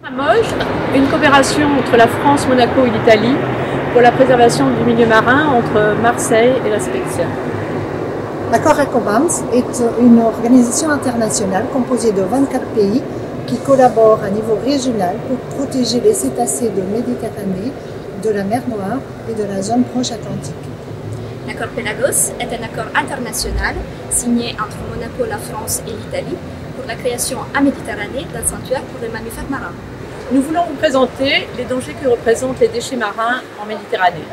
Ramoge, une coopération entre la France, Monaco et l'Italie pour la préservation du milieu marin entre Marseille et La Spezia. L'accord EcoBAMS est une organisation internationale composée de 24 pays qui collaborent à niveau régional pour protéger les cétacés de Méditerranée, de la mer Noire et de la zone proche atlantique. L'accord Pelagos est un accord international signé entre Monaco, la France et l'Italie pour la création en Méditerranée d'un sanctuaire pour les mammifères marins. Nous voulons vous présenter les dangers que représentent les déchets marins en Méditerranée.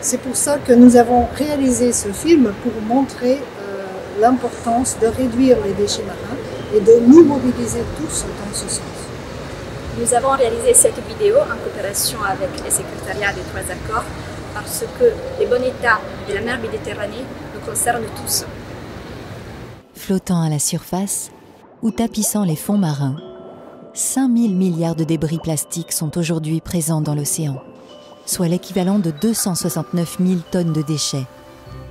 C'est pour ça que nous avons réalisé ce film pour montrer l'importance de réduire les déchets marins et de nous mobiliser tous dans ce sens. Nous avons réalisé cette vidéo en coopération avec les secrétariats des trois accords parce que le bon état de la mer Méditerranée nous concerne tous. Flottant à la surface ou tapissant les fonds marins, 5000 milliards de débris plastiques sont aujourd'hui présents dans l'océan, soit l'équivalent de 269 000 tonnes de déchets.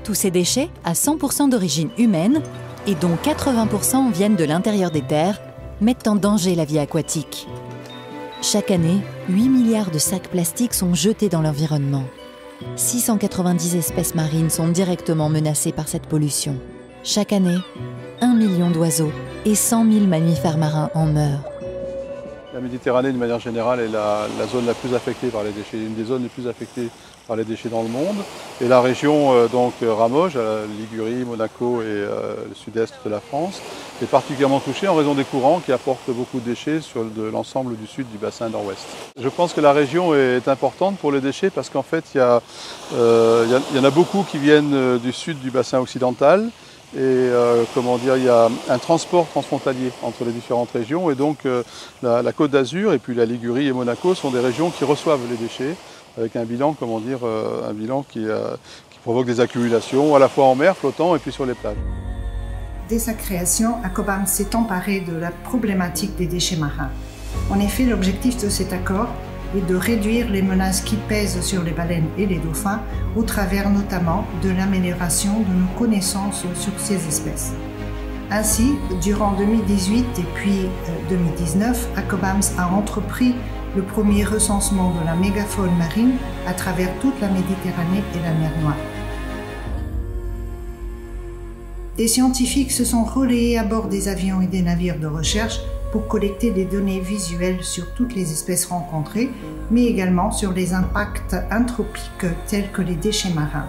Tous ces déchets, à 100% d'origine humaine, et dont 80% viennent de l'intérieur des terres, mettent en danger la vie aquatique. Chaque année, 8 milliards de sacs plastiques sont jetés dans l'environnement. 690 espèces marines sont directement menacées par cette pollution. Chaque année, 1 million d'oiseaux et 100 000 mammifères marins en meurent. La Méditerranée, de manière générale, est la zone la plus affectée par les déchets, une des zones les plus affectées par les déchets dans le monde. Et la région Ramoge, Ligurie, Monaco et le sud-est de la France, est particulièrement touchée en raison des courants qui apportent beaucoup de déchets sur l'ensemble du sud du bassin nord-ouest. Je pense que la région est importante pour les déchets parce qu'en fait, il y en a beaucoup qui viennent du sud du bassin occidental. Et il y a un transport transfrontalier entre les différentes régions et donc la Côte d'Azur et puis la Ligurie et Monaco sont des régions qui reçoivent les déchets avec un bilan, un bilan qui provoque des accumulations à la fois en mer, flottant et puis sur les plages. Dès sa création, EcoBAMS s'est emparé de la problématique des déchets marins. En effet, l'objectif de cet accord est de réduire les menaces qui pèsent sur les baleines et les dauphins, au travers notamment de l'amélioration de nos connaissances sur ces espèces. Ainsi, durant 2018 et puis 2019, EcoBAMS a entrepris le premier recensement de la mégafaune marine à travers toute la Méditerranée et la mer Noire. Des scientifiques se sont relayés à bord des avions et des navires de recherche pour collecter des données visuelles sur toutes les espèces rencontrées, mais également sur les impacts anthropiques tels que les déchets marins.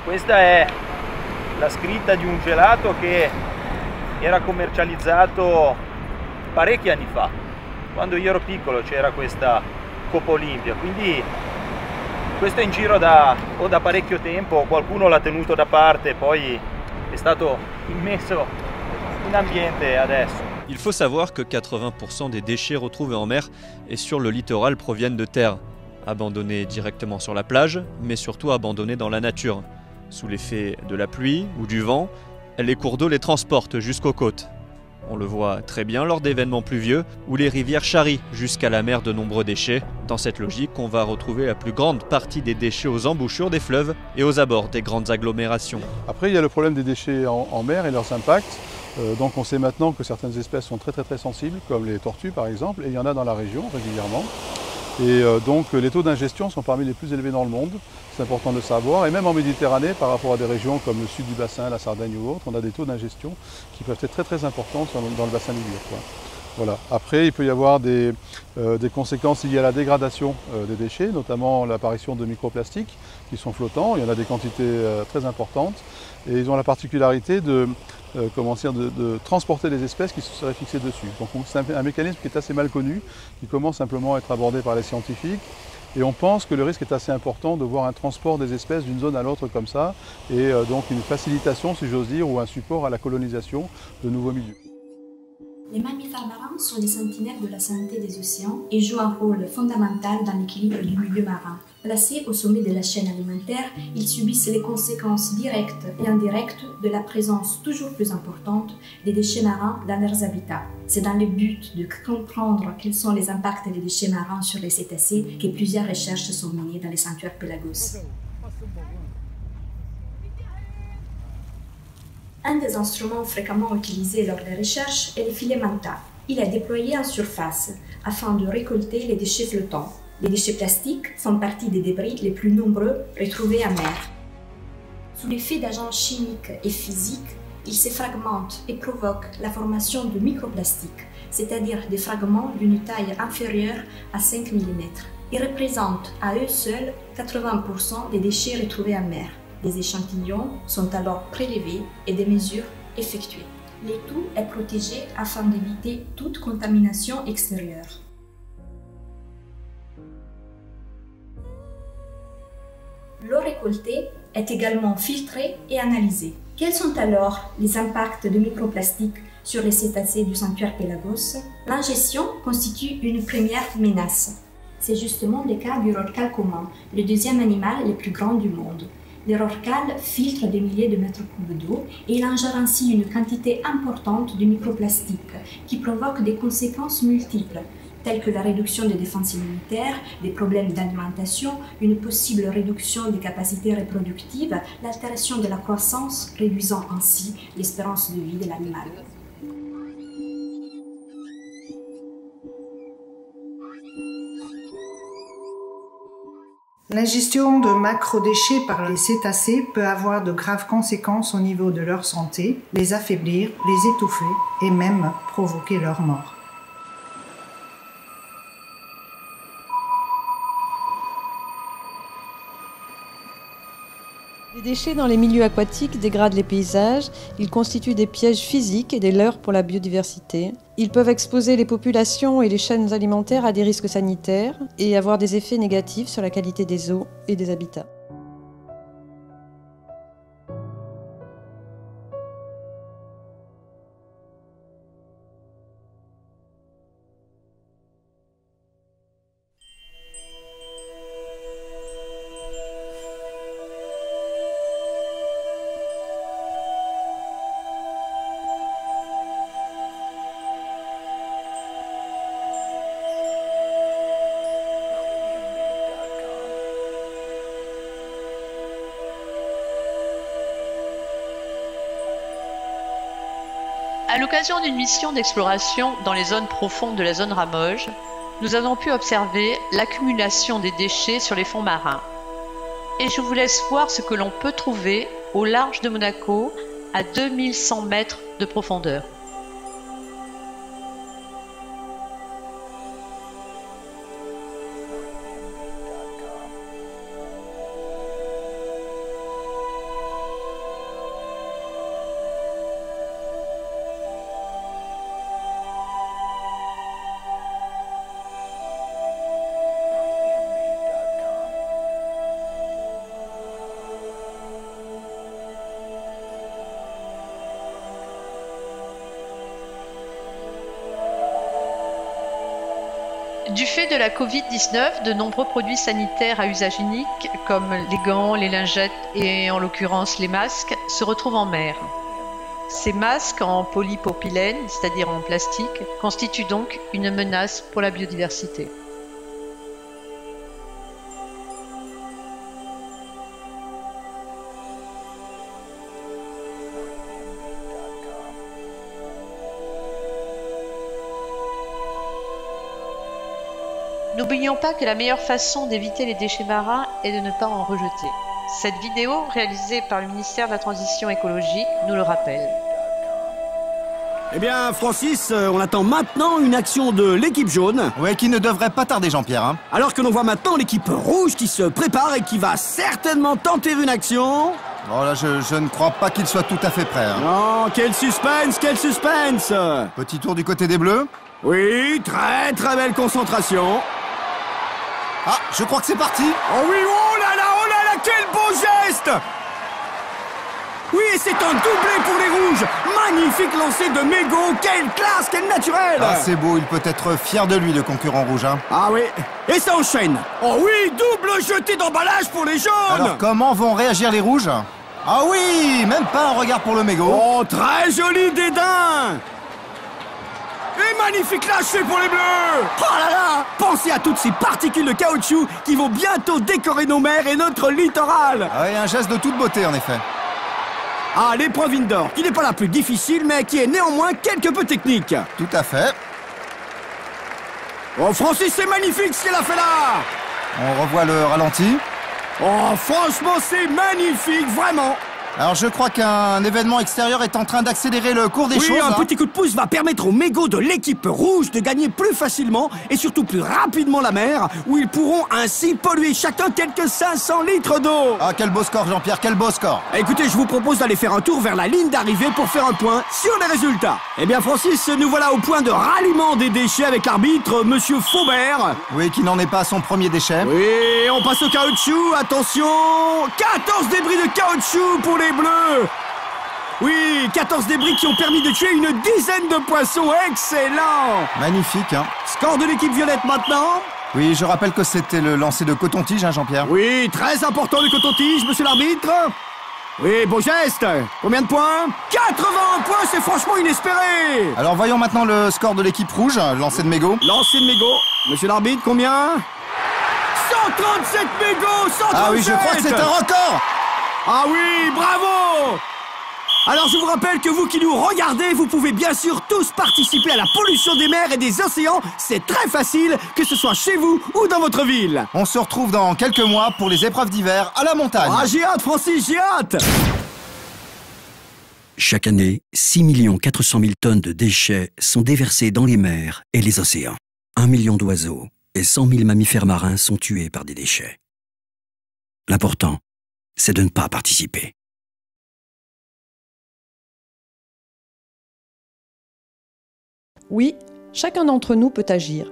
Questa è la scritta di un gelato che era commercializzato parecchi anni fa. Quando io ero piccolo c'era questa Coppa Olimpia, quindi questo è in giro da parecchio tempo, qualcuno l'ha tenuto da parte e poi è stato immesso in ambiente adesso. Il faut savoir que 80% des déchets retrouvés en mer et sur le littoral proviennent de terre, abandonnés directement sur la plage, mais surtout abandonnés dans la nature. Sous l'effet de la pluie ou du vent, les cours d'eau les transportent jusqu'aux côtes. On le voit très bien lors d'événements pluvieux où les rivières charrient jusqu'à la mer de nombreux déchets. Dans cette logique, on va retrouver la plus grande partie des déchets aux embouchures des fleuves et aux abords des grandes agglomérations. Après, il y a le problème des déchets en mer et leurs impacts. Donc on sait maintenant que certaines espèces sont très sensibles, comme les tortues par exemple, et il y en a dans la région régulièrement. Et donc les taux d'ingestion sont parmi les plus élevés dans le monde, c'est important de le savoir. Et même en Méditerranée, par rapport à des régions comme le sud du bassin, la Sardaigne ou autre, on a des taux d'ingestion qui peuvent être très importants dans le bassin ligure. Voilà. Après, il peut y avoir des conséquences liées à la dégradation des déchets, notamment l'apparition de microplastiques qui sont flottants. Il y en a des quantités très importantes et ils ont la particularité de transporter les espèces qui se seraient fixées dessus. Donc c'est un mécanisme qui est assez mal connu, qui commence simplement à être abordé par les scientifiques. Et on pense que le risque est assez important de voir un transport des espèces d'une zone à l'autre comme ça, et donc une facilitation, si j'ose dire, ou un support à la colonisation de nouveaux milieux. Les mammifères marins sont les sentinelles de la santé des océans et jouent un rôle fondamental dans l'équilibre du milieu marin. Placés au sommet de la chaîne alimentaire, ils subissent les conséquences directes et indirectes de la présence toujours plus importante des déchets marins dans leurs habitats. C'est dans le but de comprendre quels sont les impacts des déchets marins sur les cétacés que plusieurs recherches sont menées dans les sanctuaires Pelagos. Un des instruments fréquemment utilisés lors des recherches est le filet manta. Il est déployé en surface afin de récolter les déchets flottants. Les déchets plastiques font partie des débris les plus nombreux retrouvés en mer. Sous l'effet d'agents chimiques et physiques, ils se fragmentent et provoquent la formation de microplastiques, c'est-à-dire des fragments d'une taille inférieure à 5 mm. Ils représentent à eux seuls 80% des déchets retrouvés en mer. Des échantillons sont alors prélevés et des mesures effectuées. Le tout est protégé afin d'éviter toute contamination extérieure. L'eau récoltée est également filtrée et analysée. Quels sont alors les impacts de microplastiques sur les cétacés du sanctuaire Pélagos? L'ingestion constitue une première menace. C'est justement le cas du rorqual commun, le deuxième animal le plus grand du monde. Le rorqual filtre des milliers de mètres cubes d'eau et il ingère ainsi une quantité importante de microplastiques qui provoquent des conséquences multiples, telles que la réduction des défenses immunitaires, des problèmes d'alimentation, une possible réduction des capacités reproductives, l'altération de la croissance, réduisant ainsi l'espérance de vie de l'animal. L'ingestion de macrodéchets par les cétacés peut avoir de graves conséquences au niveau de leur santé, les affaiblir, les étouffer et même provoquer leur mort. Les déchets dans les milieux aquatiques dégradent les paysages, ils constituent des pièges physiques et des leurres pour la biodiversité. Ils peuvent exposer les populations et les chaînes alimentaires à des risques sanitaires et avoir des effets négatifs sur la qualité des eaux et des habitats. À l'occasion d'une mission d'exploration dans les zones profondes de la zone Ramoge, nous avons pu observer l'accumulation des déchets sur les fonds marins. Et je vous laisse voir ce que l'on peut trouver au large de Monaco, à 2100 mètres de profondeur. Du fait de la Covid-19, de nombreux produits sanitaires à usage unique, comme les gants, les lingettes et en l'occurrence les masques, se retrouvent en mer. Ces masques en polypropylène, c'est-à-dire en plastique, constituent donc une menace pour la biodiversité. N'oublions pas que la meilleure façon d'éviter les déchets marins est de ne pas en rejeter. Cette vidéo, réalisée par le ministère de la Transition écologique, nous le rappelle. Eh bien, Francis, on attend maintenant une action de l'équipe jaune. Ouais, qui ne devrait pas tarder, Jean-Pierre. Hein. Alors que l'on voit maintenant l'équipe rouge qui se prépare et qui va certainement tenter une action. Oh là, je ne crois pas qu'il soit tout à fait prêt. Hein. Non, quel suspense, quel suspense! Petit tour du côté des Bleus. Oui, très très belle concentration. Ah, je crois que c'est parti. Oh oui, oh là là, quel beau geste! Oui, c'est un doublé pour les rouges. Magnifique lancer de Mégo, quelle classe, quel naturel. Ah, c'est beau, il peut être fier de lui, le concurrent rouge. Hein. Ah oui, et ça enchaîne. Oh oui, double jeté d'emballage pour les jaunes. Alors, comment vont réagir les rouges? Ah oui, même pas un regard pour le Mégo. Oh, très joli dédain. Et magnifique lâcher pour les bleus. Oh là là, pensez à toutes ces particules de caoutchouc qui vont bientôt décorer nos mers et notre littoral. Ah oui, un geste de toute beauté en effet. Ah, l'épreuve indoor, qui n'est pas la plus difficile, mais qui est néanmoins quelque peu technique. Tout à fait. Oh, Francis, c'est magnifique ce qu'elle a fait là! On revoit le ralenti. Oh, franchement, c'est magnifique, vraiment! Alors je crois qu'un événement extérieur est en train d'accélérer le cours des choses. Oui, un petit coup de pouce va permettre aux mégots de l'équipe rouge de gagner plus facilement et surtout plus rapidement la mer, où ils pourront ainsi polluer chacun quelques 500 litres d'eau. Ah, quel beau score, Jean-Pierre, quel beau score. Écoutez, je vous propose d'aller faire un tour vers la ligne d'arrivée pour faire un point sur les résultats. Eh bien, Francis, nous voilà au point de ralliement des déchets avec l'arbitre, Monsieur Faubert. Oui, qui n'en est pas à son premier déchet. Oui, on passe au caoutchouc, attention, 14 débris de caoutchouc pour les bleus. Oui, 14 débris qui ont permis de tuer une dizaine de poissons, excellent. Magnifique, hein. Score de l'équipe violette maintenant. Oui, je rappelle que c'était le lancer de coton-tige, hein, Jean-Pierre. Oui, très important le coton-tige, monsieur l'arbitre. Oui, beau geste. Combien de points? 80 points, c'est franchement inespéré. Alors voyons maintenant le score de l'équipe rouge, lancer de mégots. Lancer de mégots. Monsieur l'arbitre, combien? 137 mégots, 137. Ah oui, je crois que c'est un record. Ah oui, bravo! Alors je vous rappelle que vous qui nous regardez, vous pouvez bien sûr tous participer à la pollution des mers et des océans. C'est très facile, que ce soit chez vous ou dans votre ville. On se retrouve dans quelques mois pour les épreuves d'hiver à la montagne. Ah, j'ai hâte, Francis, j'ai hâte! Chaque année, 6 400 000 tonnes de déchets sont déversées dans les mers et les océans. 1 million d'oiseaux et 100 000 mammifères marins sont tués par des déchets. L'important, c'est de ne pas participer. Oui, chacun d'entre nous peut agir.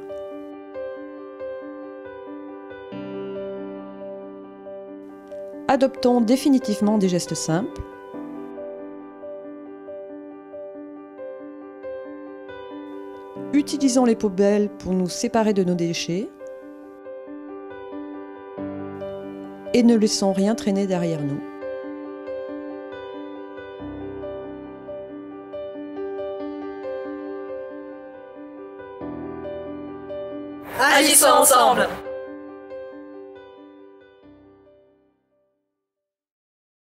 Adoptons définitivement des gestes simples. Utilisons les poubelles pour nous séparer de nos déchets. Et ne laissons rien traîner derrière nous. Agissons ensemble!